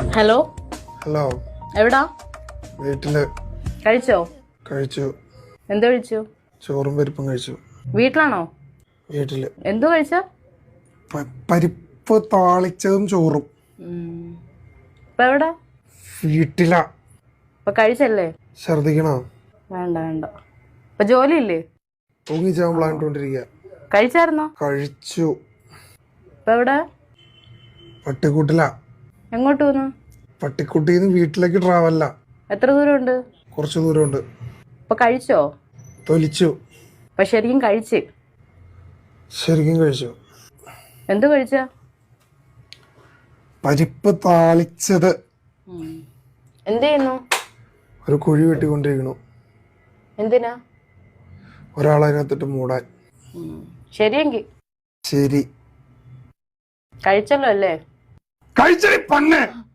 Hello hello. എവിടാ? വീട്ടില്. കഴിച്ചോ? കഴിച്ചു. എന്ത് കഴിച്ചു? ചോറും പരിപ്പും കഴിച്ചു. വീട്ടിലാണോ? വീട്ടില്. എന്തു കഴിച്ച? പരിപ്പ് താളിച്ചതും ചോറും. ഇപ്പൊ എവിടാ? വീട്ടിലാ. ഇപ്പൊ കഴിച്ചല്ലേ? ഛർദിക്കണോ? വേണ്ട വേണ്ട. ഇപ്പൊ ജോലിയില്ലേ? തൂങ്ങിച്ചാൻ പ്ലാനിട്ടോണ്ടിരിക്കുക. കഴിച്ചായിരുന്നോ? കഴിച്ചു. ഇപ്പൊ എവിടെ? പട്ടിക്കൂട്ടിലാ. എങ്ങോട്ട് പോന്നു? പട്ടിക്കുട്ടിന്ന് വീട്ടിലേക്ക് ട്രാവലില്ല. എത്ര ദൂരമുണ്ട്? കുറച്ച് ദൂരമുണ്ട്. ഇപ്പൊ കഴിച്ചോ? തൊലിച്ചു. ഇപ്പൊ ശരിക്കും കഴിച്ച്? ശരിക്കും കഴിച്ചു. എന്തു കഴിച്ച? പരിപ്പ് താളിച്ചത്. എന്ത് ചെയ്യുന്നു? ഒരു കുഴി വെട്ടിക്കൊണ്ടിരിക്കണു. എന്തിനാ? ഒരാളതിനകത്തിട്ട് മൂടാൻ. ശരിയെങ്കി. ശരി. കഴിച്ചല്ലോ അല്ലേ? കഴിച്ചടി പന്നെ.